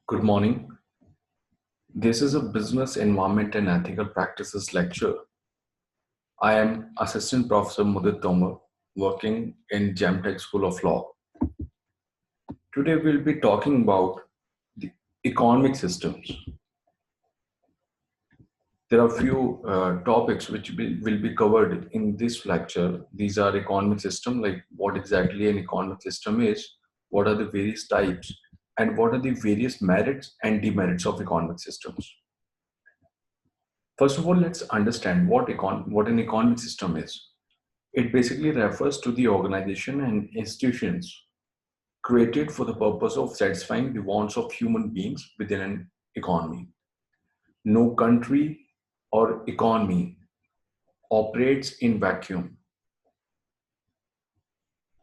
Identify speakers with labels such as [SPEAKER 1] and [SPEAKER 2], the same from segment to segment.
[SPEAKER 1] Good morning. This is a business environment and ethical practices lecture. I am Assistant Professor Mudit Tomar, working in Jamtech School of Law. Today we'll be talking about the economic systems. There are a few topics which will be covered in this lecture. These are economic system, like what exactly an economic system is, what are the various types, and what are the various merits and demerits of economic systems. First of all, let's understand what an economic system is. It basically refers to the organization and institutions created for the purpose of satisfying the wants of human beings within an economy. No country or economy operates in vacuum.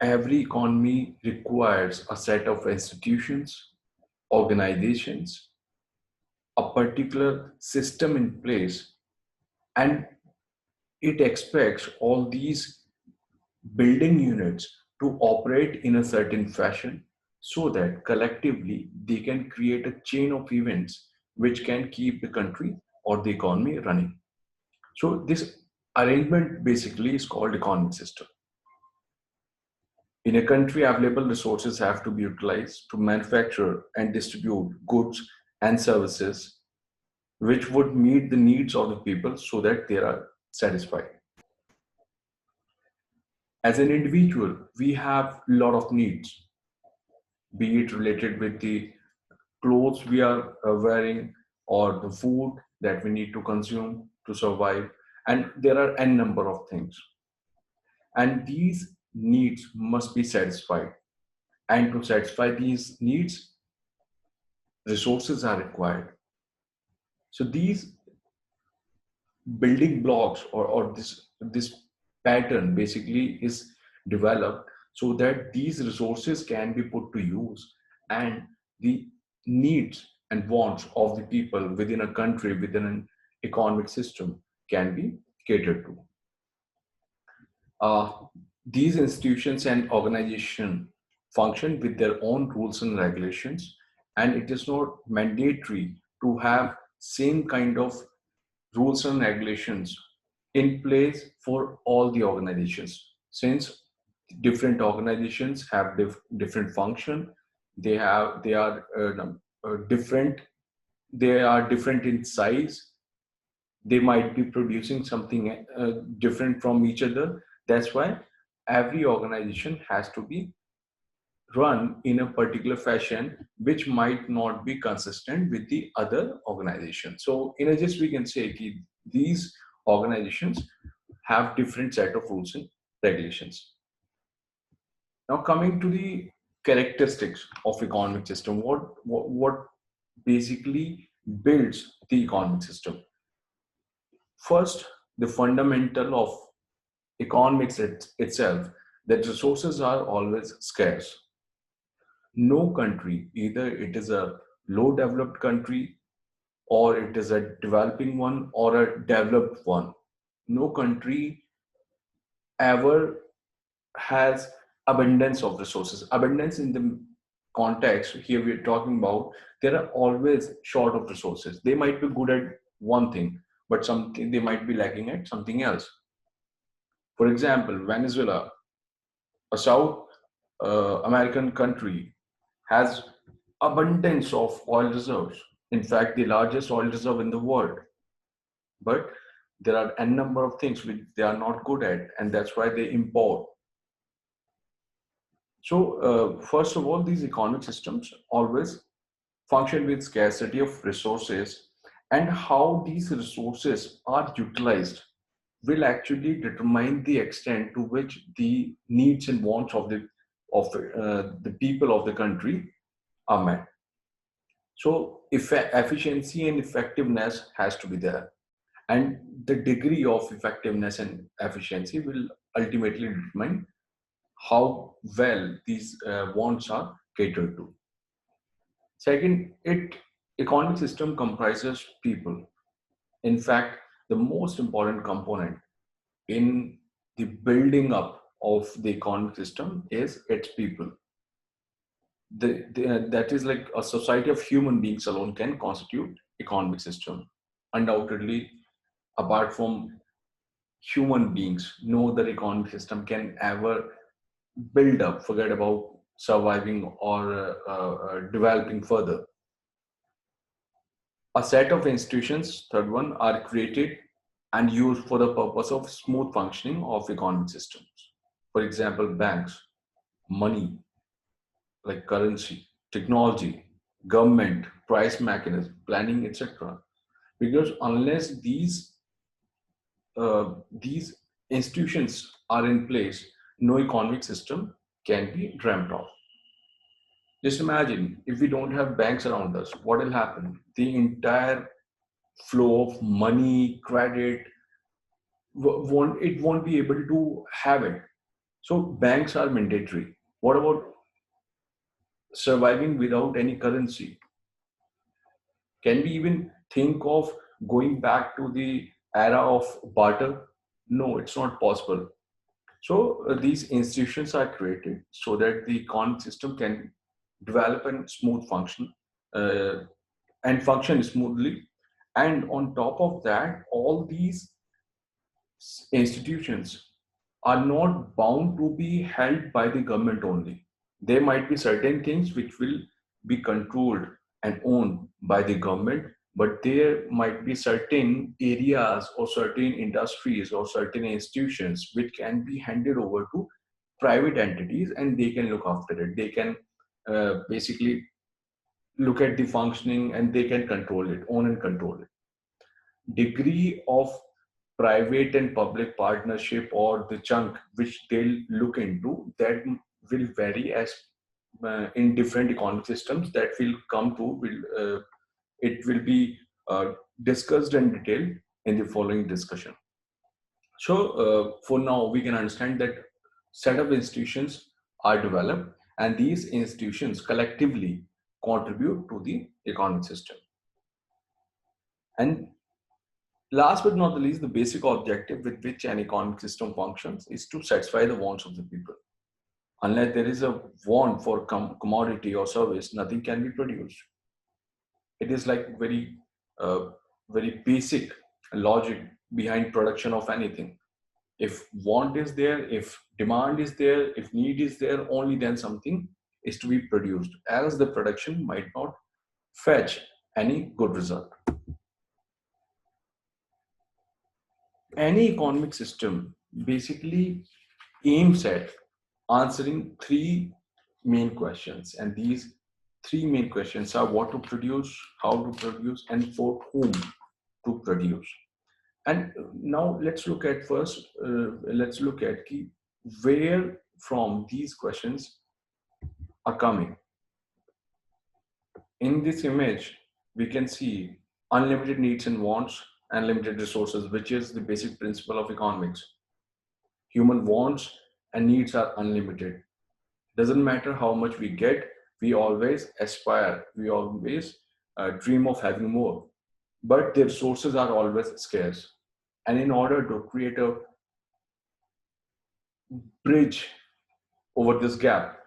[SPEAKER 1] Every economy requires a set of institutions, organizations, a particular system in place, and it expects all these building units to operate in a certain fashion so that collectively they can create a chain of events which can keep the country or the economy running. So this arrangement basically is called economic system. In a country, available resources have to be utilized to manufacture and distribute goods and services which would meet the needs of the people so that they are satisfied. As an individual, we have a lot of needs, be it related with the clothes we are wearing or the food that we need to consume to survive. And there are n number of things. And these needs must be satisfied. And to satisfy these needs, resources are required. So these building blocks or this pattern basically is developed so that these resources can be put to use and the needs and wants of the people within a country, within an economic system, can be catered to. uh, these institutions and organizations function with their own rules and regulations, and it is not mandatory to have same kind of rules and regulations in place for all the organizations, since different organizations have different function. They are different. They are different in size. They might be producing something different from each other. That's why every organization has to be run in a particular fashion which might not be consistent with the other organization. So in a just we can say that these organizations have different set of rules and regulations. Now coming to the characteristics of economic system, what basically builds the economic system? First, the fundamental of economics itself, that resources are always scarce. No country, either it is a low developed country or it is a developing one or a developed one, no country ever has abundance of resources. Abundance in the context here we're talking about, there are always short of resources. They might be good at one thing, but something they might be lacking at something else. For example, Venezuela, a South American country, has abundance of oil reserves. In fact, the largest oil reserve in the world. But there are n number of things which they are not good at, and that's why they import. So, first of all, these economic systems always function with scarcity of resources, and how these resources are utilized will actually determine the extent to which the needs and wants of the people of the country are met. So efficiency and effectiveness has to be there, and the degree of effectiveness and efficiency will ultimately determine how well these wants are catered to. Second, economic system comprises people. In fact, the most important component in the building up of the economic system is its people. that is like a society of human beings alone can constitute economic system. Undoubtedly, apart from human beings, no other economic system can ever build up, forget about surviving or developing further. A set of institutions, third one, are created and used for the purpose of smooth functioning of economic systems. For example, banks, money, like currency, technology, government, price mechanism, planning, etc. Because unless these institutions are in place, no economic system can be dreamt of. Just imagine if we don't have banks around us, what will happen? The entire flow of money, credit, won't be able to have it. So banks are mandatory. What about surviving without any currency? Can we even think of going back to the era of barter? No, it's not possible. So these institutions are created so that the economic system can develop and smooth function uh, and function smoothly. And on top of that, all these institutions are not bound to be held by the government only. There might be certain things which will be controlled and owned by the government, but there might be certain areas or certain industries or certain institutions which can be handed over to private entities and they can look after it. They can basically look at the functioning and they can control it, own and control it. Degree of private and public partnership or the chunk which they'll look into, that will vary as in different economic systems that will come to will it will be discussed in detail in the following discussion. So for now we can understand that set of institutions are developed and these institutions collectively contribute to the economic system. And last but not the least, the basic objective with which an economic system functions is to satisfy the wants of the people. Unless there is a want for commodity or service, nothing can be produced. It is like uh, very basic logic behind production of anything. If want is there, if demand is there, if need is there, only then something is to be produced. Else the production might not fetch any good result. Any economic system basically aims at answering three main questions. And these three main questions are what to produce, how to produce, and for whom to produce. And now let's look at first, let's look at where from these questions are coming. In this image, we can see unlimited needs and wants, unlimited resources, which is the basic principle of economics. Human wants and needs are unlimited. Doesn't matter how much we get, we always aspire, we always dream of having more. But the resources are always scarce. And in order to create a bridge over this gap,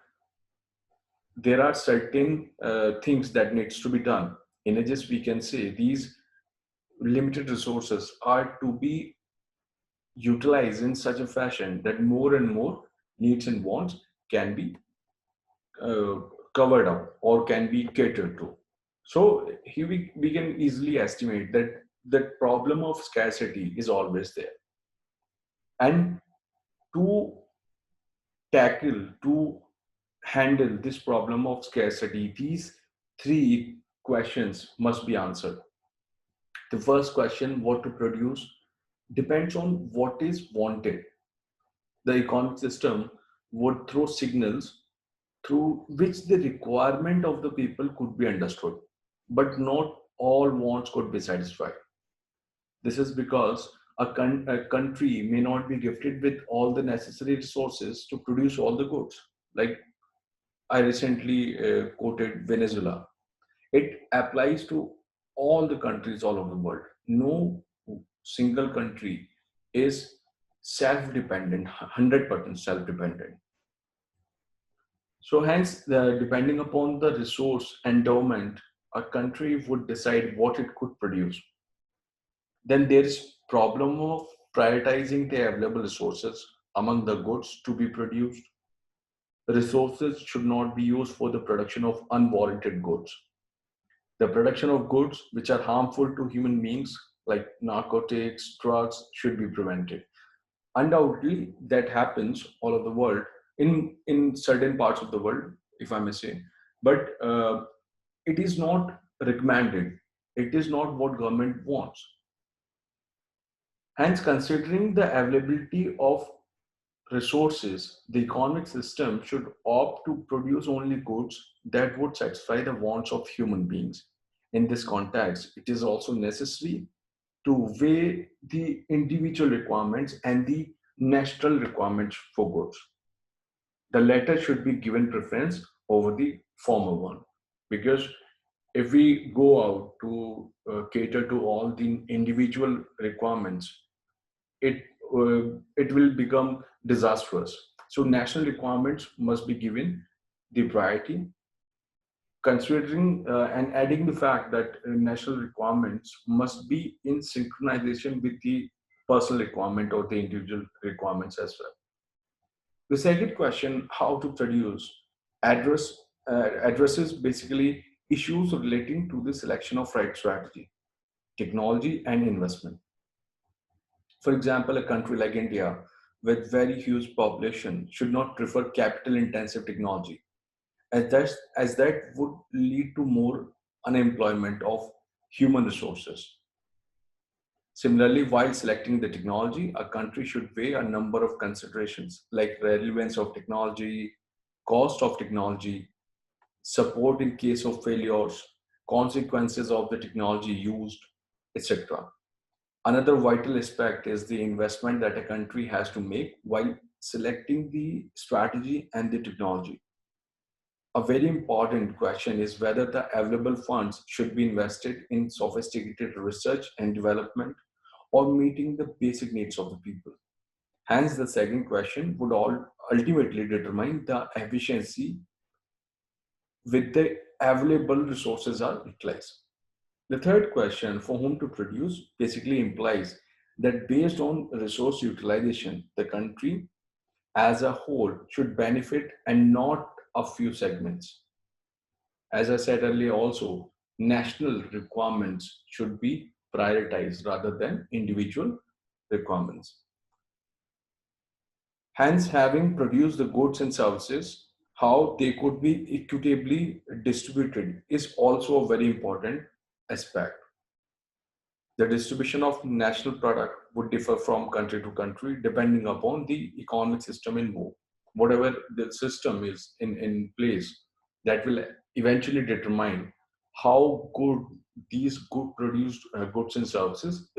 [SPEAKER 1] there are certain things that needs to be done. In just we can say these limited resources are to be utilized in such a fashion that more and more needs and wants can be uh, covered up or can be catered to. So here we can easily estimate that the problem of scarcity is always there. And to to handle this problem of scarcity, these three questions must be answered. The first question, what to produce, depends on what is wanted. The economic system would throw signals through which the requirement of the people could be understood, but not all wants could be satisfied. This is because a country may not be gifted with all the necessary resources to produce all the goods. Like I recently quoted Venezuela. It applies to all the countries all over the world. No single country is self-dependent, 100% self-dependent. So hence, depending upon the resource endowment, a country would decide what it could produce. Then there is problem of prioritizing the available resources among the goods to be produced. Resources should not be used for the production of unwarranted goods. The production of goods which are harmful to human beings, like narcotics, drugs, should be prevented. Undoubtedly, that happens all over the world, in certain parts of the world, if I may say. But it is not recommended. It is not what government wants. Hence, considering the availability of resources, the economic system should opt to produce only goods that would satisfy the wants of human beings. In this context, it is also necessary to weigh the individual requirements and the national requirements for goods. The latter should be given preference over the former one, because if we go out to cater to all the individual requirements, it it will become disastrous. So national requirements must be given the priority, considering and adding the fact that national requirements must be in synchronization with the personal requirement or the individual requirements as well. The second question, how to produce, address addresses basically issues relating to the selection of right strategy, technology, and investment. For example, a country like India with very huge population should not prefer capital intensive technology, as that would lead to more unemployment of human resources. Similarly, while selecting the technology, a country should weigh a number of considerations like relevance of technology, cost of technology, support in case of failures, consequences of the technology used, etc. Another vital aspect is the investment that a country has to make while selecting the strategy and the technology. A very important question is whether the available funds should be invested in sophisticated research and development or meeting the basic needs of the people. Hence, the second question would all ultimately determine the efficiency with the available resources are utilized. The third question, for whom to produce, basically implies that based on resource utilization, the country as a whole should benefit and not a few segments. As I said earlier, also, national requirements should be prioritized rather than individual requirements. Hence, having produced the goods and services, how they could be equitably distributed is also a very important aspect. The distribution of national product would differ from country to country depending upon the economic system involved. Whatever the system is in place, that will eventually determine how good these good produced goods and services